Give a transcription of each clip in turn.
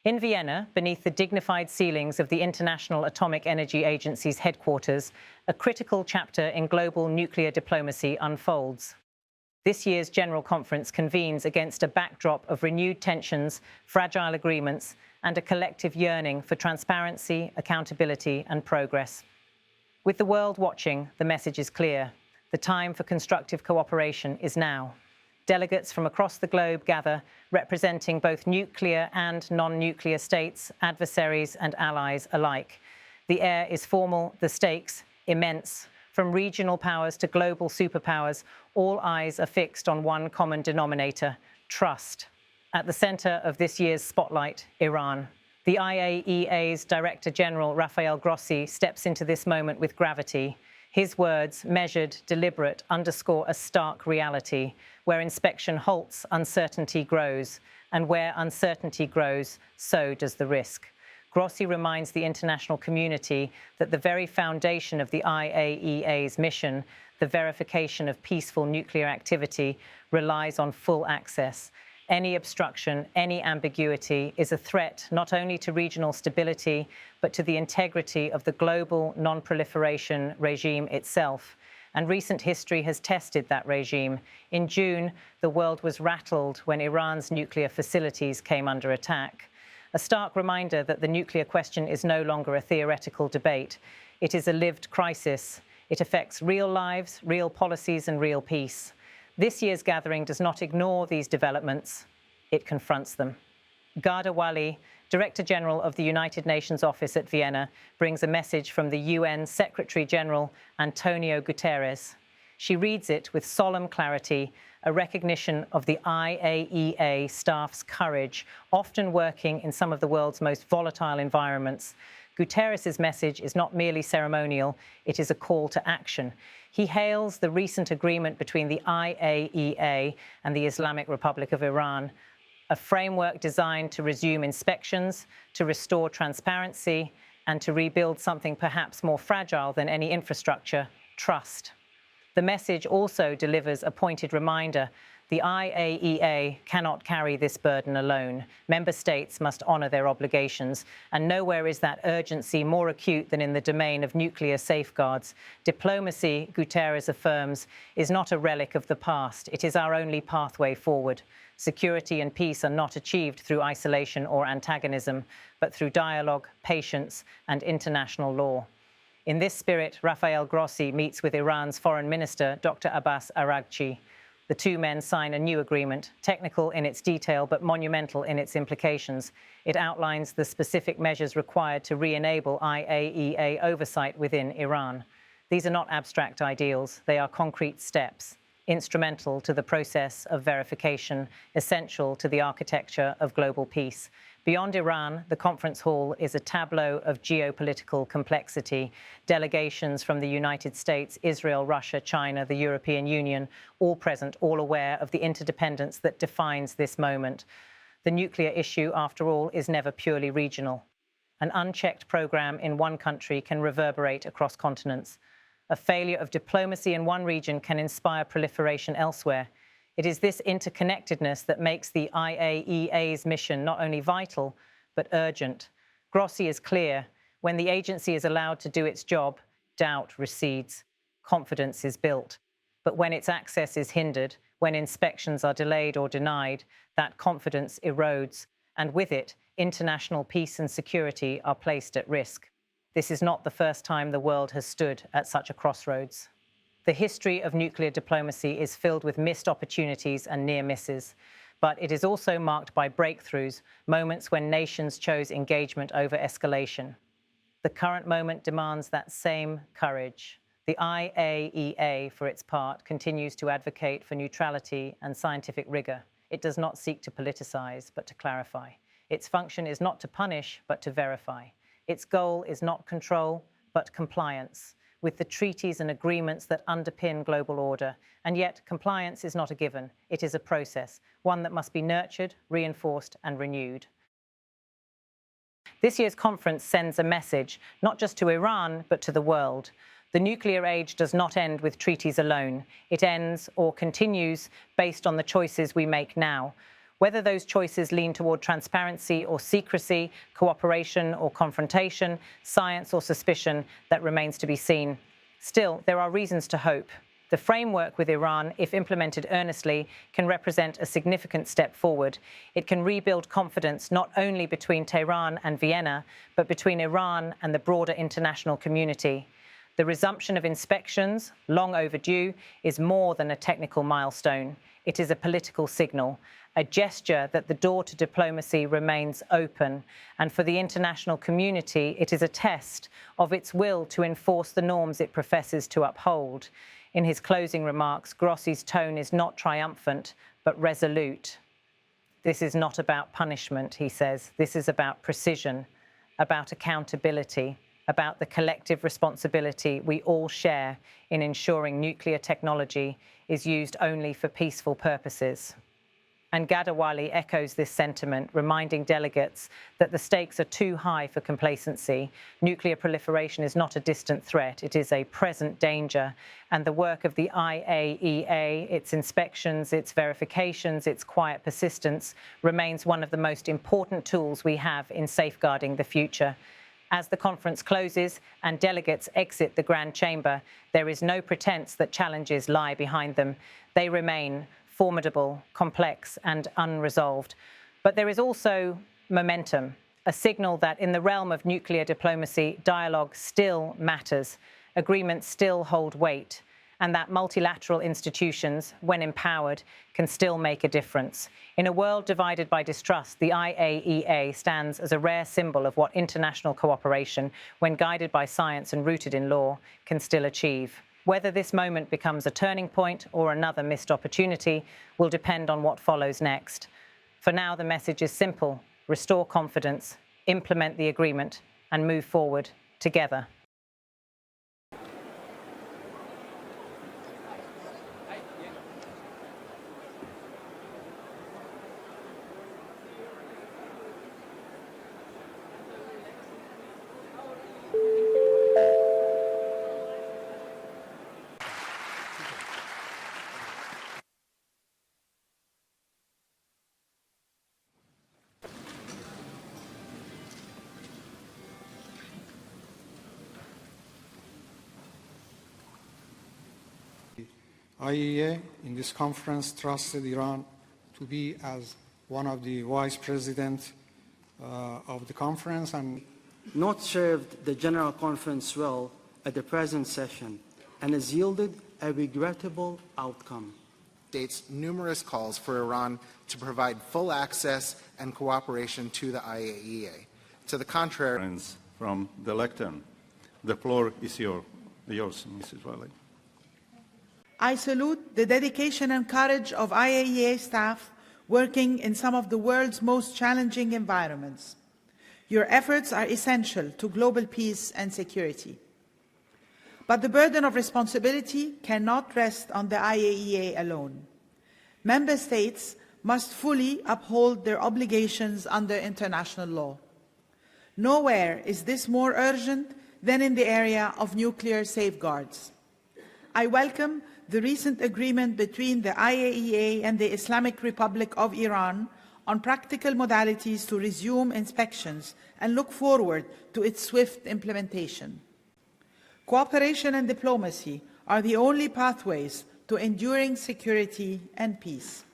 In Vienna, beneath the dignified ceilings of the International Atomic Energy Agency's headquarters, a critical chapter in global nuclear diplomacy unfolds. This year's General Conference convenes against a backdrop of renewed tensions, fragile agreements, and a collective yearning for transparency, accountability, and progress. With the world watching, the message is clear. The time for constructive cooperation is now. Delegates from across the globe gather, representing both nuclear and non-nuclear states, adversaries and allies alike. The air is formal, the stakes immense. From regional powers to global superpowers, all eyes are fixed on one common denominator: trust. At the center of this year's spotlight, Iran. The IAEA's Director-General Rafael Grossi steps into this moment with gravity. His words, measured, deliberate, underscore a stark reality. Where inspection halts, uncertainty grows. And where uncertainty grows, so does the risk. Grossi reminds the international community that the very foundation of the IAEA's mission, the verification of peaceful nuclear activity, relies on full access. Any obstruction, any ambiguity is a threat not only to regional stability, but to the integrity of the global non-proliferation regime itself. And recent history has tested that regime. In June, the world was rattled when Iran's nuclear facilities came under attack. A stark reminder that the nuclear question is no longer a theoretical debate. It is a lived crisis. It affects real lives, real policies, and real peace. This year's gathering does not ignore these developments. It confronts them. Ghada Wali, Director-General of the United Nations Office at Vienna, brings a message from the UN Secretary-General Antonio Guterres. She reads it with solemn clarity, a recognition of the IAEA staff's courage, often working in some of the world's most volatile environments. Guterres' message is not merely ceremonial, it is a call to action. He hails the recent agreement between the IAEA and the Islamic Republic of Iran, a framework designed to resume inspections, to restore transparency, and to rebuild something perhaps more fragile than any infrastructure: trust. The message also delivers a pointed reminder: the IAEA cannot carry this burden alone. Member states must honor their obligations, and nowhere is that urgency more acute than in the domain of nuclear safeguards. Diplomacy, Guterres affirms, is not a relic of the past. It is our only pathway forward. Security and peace are not achieved through isolation or antagonism, but through dialogue, patience, and international law. In this spirit, Rafael Grossi meets with Iran's Foreign Minister, Dr. Abbas Araghchi. The two men sign a new agreement, technical in its detail but monumental in its implications. It outlines the specific measures required to re-enable IAEA oversight within Iran. These are not abstract ideals, they are concrete steps, instrumental to the process of verification, essential to the architecture of global peace. Beyond Iran, the conference hall is a tableau of geopolitical complexity. Delegations from the United States, Israel, Russia, China, the European Union, all present, all aware of the interdependence that defines this moment. The nuclear issue, after all, is never purely regional. An unchecked program in one country can reverberate across continents. A failure of diplomacy in one region can inspire proliferation elsewhere. It is this interconnectedness that makes the IAEA's mission not only vital, but urgent. Grossi is clear: when the agency is allowed to do its job, doubt recedes, confidence is built. But when its access is hindered, when inspections are delayed or denied, that confidence erodes, and with it, international peace and security are placed at risk. This is not the first time the world has stood at such a crossroads. The history of nuclear diplomacy is filled with missed opportunities and near misses, but it is also marked by breakthroughs, moments when nations chose engagement over escalation. The current moment demands that same courage. The IAEA, for its part, continues to advocate for neutrality and scientific rigor. It does not seek to politicize, but to clarify. Its function is not to punish, but to verify. Its goal is not control, but compliance with the treaties and agreements that underpin global order. And yet, compliance is not a given. It is a process, one that must be nurtured, reinforced, and renewed. This year's conference sends a message, not just to Iran, but to the world. The nuclear age does not end with treaties alone. It ends or continues based on the choices we make now. Whether those choices lean toward transparency or secrecy, cooperation or confrontation, science or suspicion, that remains to be seen. Still, there are reasons to hope. The framework with Iran, if implemented earnestly, can represent a significant step forward. It can rebuild confidence not only between Tehran and Vienna, but between Iran and the broader international community. The resumption of inspections, long overdue, is more than a technical milestone. It is a political signal, a gesture that the door to diplomacy remains open. And for the international community, it is a test of its will to enforce the norms it professes to uphold. In his closing remarks, Grossi's tone is not triumphant, but resolute. This is not about punishment, he says. This is about precision, about accountability, about the collective responsibility we all share in ensuring nuclear technology is used only for peaceful purposes. And Gadawali echoes this sentiment, reminding delegates that the stakes are too high for complacency. Nuclear proliferation is not a distant threat, it is a present danger. And the work of the IAEA, its inspections, its verifications, its quiet persistence, remains one of the most important tools we have in safeguarding the future. As the conference closes and delegates exit the Grand Chamber, there is no pretense that challenges lie behind them. They remain formidable, complex, and unresolved. But there is also momentum, a signal that in the realm of nuclear diplomacy, dialogue still matters, agreements still hold weight, and that multilateral institutions, when empowered, can still make a difference. In a world divided by distrust, the IAEA stands as a rare symbol of what international cooperation, when guided by science and rooted in law, can still achieve. Whether this moment becomes a turning point or another missed opportunity will depend on what follows next. For now, the message is simple: restore confidence, implement the agreement, and move forward together. IAEA in this conference trusted Iran to be as one of the vice presidents of the conference and not served the General Conference well at the present session and has yielded a regrettable outcome. States numerous calls for Iran to provide full access and cooperation to the IAEA. To the contrary, from the lectern, the floor is yours, Mrs. Wiley. I salute the dedication and courage of IAEA staff working in some of the world's most challenging environments. Your efforts are essential to global peace and security. But the burden of responsibility cannot rest on the IAEA alone. Member states must fully uphold their obligations under international law. Nowhere is this more urgent than in the area of nuclear safeguards. I welcome the recent agreement between the IAEA and the Islamic Republic of Iran on practical modalities to resume inspections and look forward to its swift implementation. Cooperation and diplomacy are the only pathways to enduring security and peace.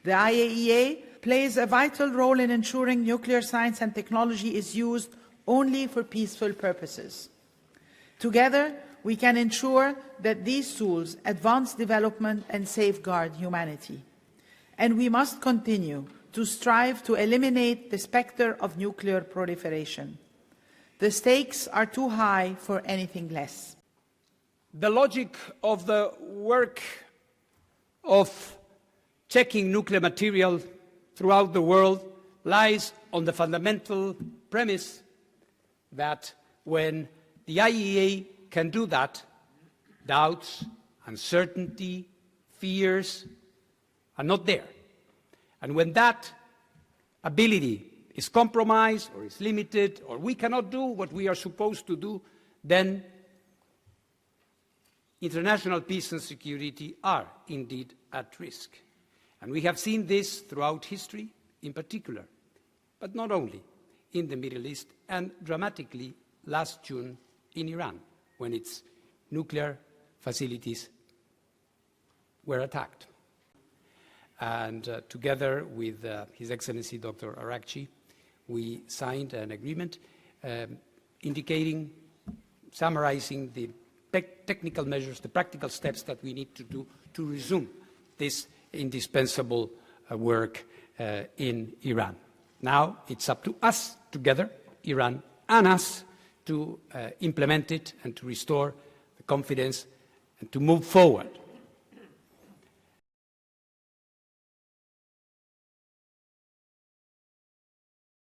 The IAEA plays a vital role in ensuring nuclear science and technology is used only for peaceful purposes. Together, we can ensure that these tools advance development and safeguard humanity. And we must continue to strive to eliminate the specter of nuclear proliferation. The stakes are too high for anything less. The logic of the work of checking nuclear material throughout the world lies on the fundamental premise that when the IAEA can do that, doubts, uncertainty, fears are not there. And when that ability is compromised or is limited or we cannot do what we are supposed to do, then international peace and security are indeed at risk. And we have seen this throughout history, in particular, but not only, in the Middle East, and dramatically last June in Iran, when its nuclear facilities were attacked. And together with His Excellency Dr. Arakchi, we signed an agreement indicating, summarizing the technical measures, the practical steps that we need to do to resume this indispensable work in Iran. Now it's up to us together, Iran and us, to implement it and to restore the confidence and to move forward